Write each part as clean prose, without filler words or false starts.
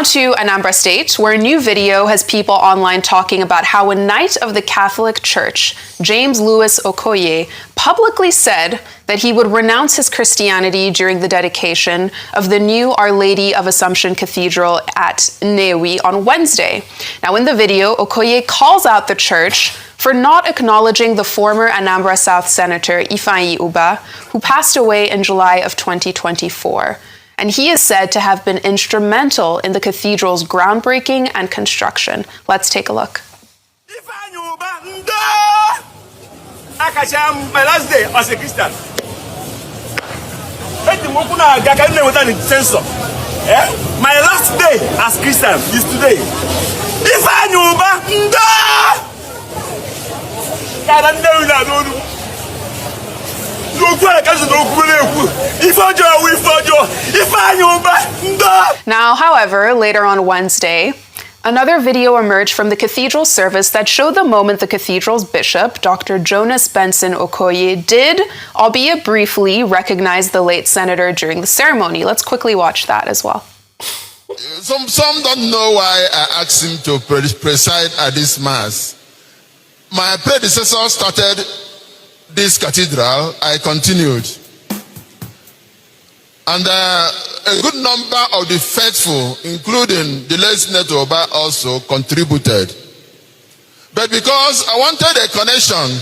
To Anambra State, where a new video has people online talking about how a knight of the Catholic Church, James Louis Okoye, publicly said that he would renounce his Christianity during the dedication of the new Our Lady of Assumption Cathedral at Nnewi on Wednesday. Now, in the video, Okoye calls out the church for not acknowledging the former Anambra South Senator Ifeanyi Ubah, who passed away in July of 2024. And he is said to have been instrumental in the cathedral's groundbreaking and construction. Let's take a look. My last day as a Christian. My last day as Christian is today. Now, however, later on Wednesday, another video emerged from the cathedral service that showed the moment the cathedral's bishop, Dr. Jonas Benson Okoye, did, albeit briefly, recognize the late senator during the ceremony. Let's quickly watch that as well. Some don't know why I asked him to preside at this mass. My predecessor started this cathedral, I continued. And a good number of the faithful, including the late Senator Ubah, also contributed. But because I wanted a connection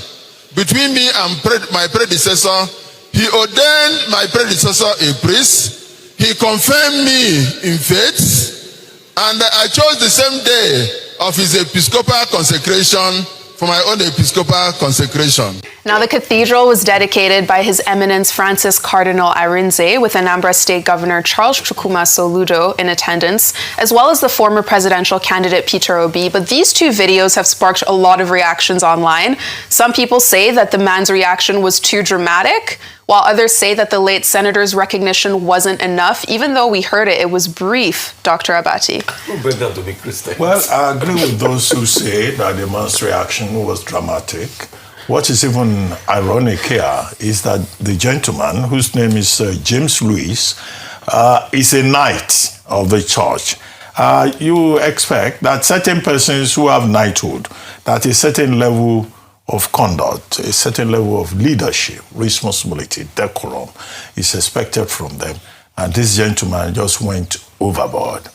between me and my predecessor, he ordained my predecessor a priest, he confirmed me in faith, and I chose the same day of his episcopal consecration for my own episcopal consecration. Now, the cathedral was dedicated by His Eminence Francis Cardinal Arinze, with Anambra State Governor Charles Chukwuma Soludo in attendance, as well as the former presidential candidate Peter Obi. But these two videos have sparked a lot of reactions online. Some people say that the man's reaction was too dramatic, while others say that the late senator's recognition wasn't enough. Even though we heard it, it was brief, Dr. Abati. Well, I agree with those who say that the man's reaction was dramatic. What is even ironic here is that the gentleman, whose name is James Louis, is a knight of the church. You expect that certain persons who have knighthood, that a certain level of conduct, a certain level of leadership, responsibility, decorum is expected from them. And this gentleman just went overboard.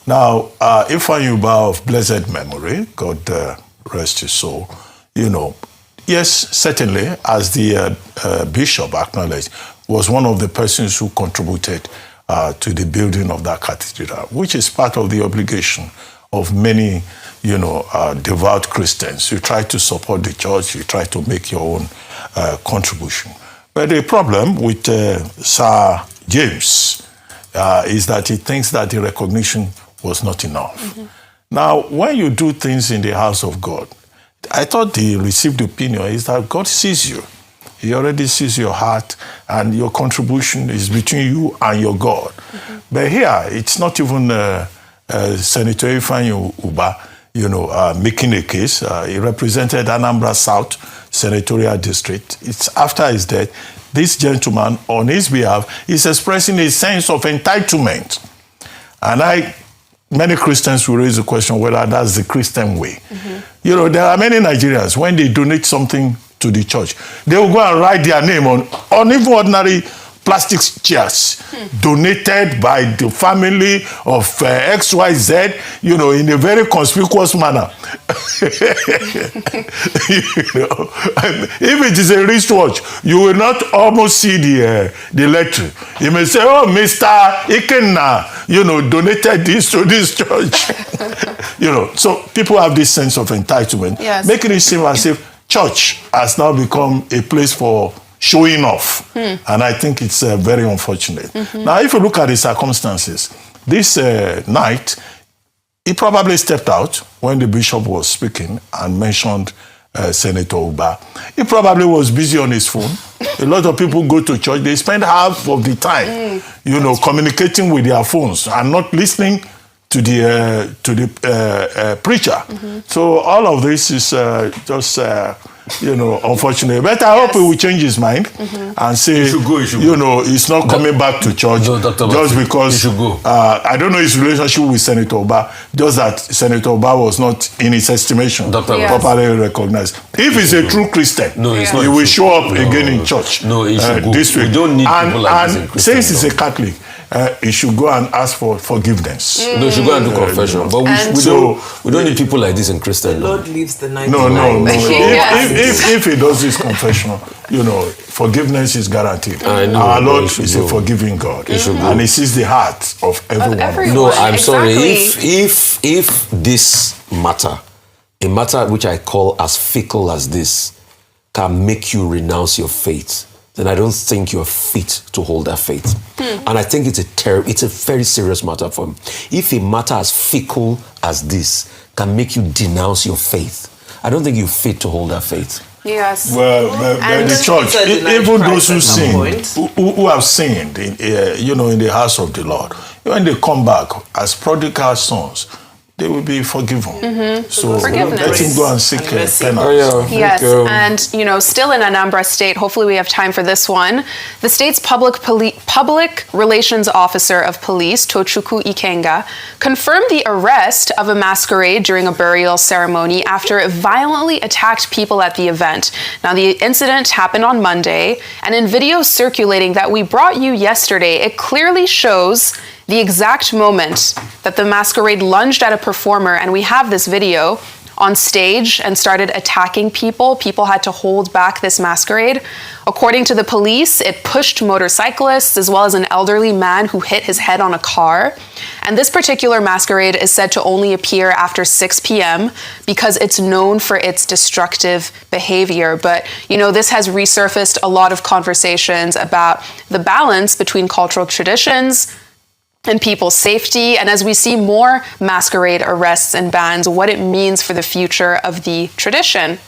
Now, Ifeanyi Ubah of blessed memory, God rest his soul, you know, yes, certainly, as the bishop acknowledged, was one of the persons who contributed to the building of that cathedral, which is part of the obligation of many, you know, devout Christians. You try to support the church, you try to make your own contribution. But the problem with Sir James is that he thinks that the recognition was not enough. Now, when you do things in the house of God, I thought the received opinion is that God sees you. He already sees your heart, and your contribution is between you and your God. But here, it's not even Senator Ifeanyi Ubah, you know, making a case. He represented Anambra South Senatorial District. It's after his death. This gentleman, on his behalf, is expressing a sense of entitlement. And many Christians will raise the question whether that's the Christian way. You know, there are many Nigerians, when they donate something to the church, they will go and write their name on even ordinary plastic chairs, donated by the family of XYZ, you know, in a very conspicuous manner. You know, if it is a wristwatch, you will not almost see the letter. You may say, oh, Mr. Ikenna, you know, donated this to this church. You know, so people have this sense of entitlement, making it seem as if church has now become a place for showing off. And I think it's very unfortunate. Now, if you look at the circumstances, this night, he probably stepped out when the bishop was speaking and mentioned Senator Ubah. He probably was busy on his phone. A lot of people go to church, they spend half of the time, you know, communicating with their phones and not listening to the preacher. So all of this is just unfortunately. But I hope he will change his mind and say, he should go. he's not coming back to church just because. He should go. I don't know his relationship with Senator Ubah, just that Senator Ubah was not, in his estimation, properly recognized. If he's a true Christian, he will show up again in church. No, he should go. This week. We don't need people like this in Christian. Since he's a Catholic, he should go and ask for forgiveness. No, he should go and do confession. But we don't need people like this in Christian. The Lord leaves the 99. No. If he does this confession, forgiveness is guaranteed. Our Lord is a forgiving God. And he sees the heart of everyone. No, I'm sorry. If this matter, a matter which I call as fickle as this, can make you renounce your faith, then I don't think you're fit to hold that faith. And I think it's a very serious matter for me. If a matter as fickle as this can make you denounce your faith, I don't think you're fit to hold that faith. Yes. Well, the church, even those who sin, who have sinned, in the house of the Lord, when they come back as prodigal sons, they will be forgiven. So let him go and seek penance. Yes, and still in Anambra State, hopefully we have time for this one. The state's public relations officer of police, Tochukwu Ikenga, confirmed the arrest of a masquerade during a burial ceremony after it violently attacked people at the event. Now, the incident happened on Monday, and in video circulating that we brought you yesterday, it clearly shows the exact moment that the masquerade lunged at a performer, and we have this video, on stage and started attacking people. People had to hold back this masquerade. According to the police, it pushed motorcyclists as well as an elderly man who hit his head on a car. And this particular masquerade is said to only appear after 6 p.m. because it's known for its destructive behavior. But, this has resurfaced a lot of conversations about the balance between cultural traditions and people's safety, and as we see more masquerade arrests and bans, what it means for the future of the tradition.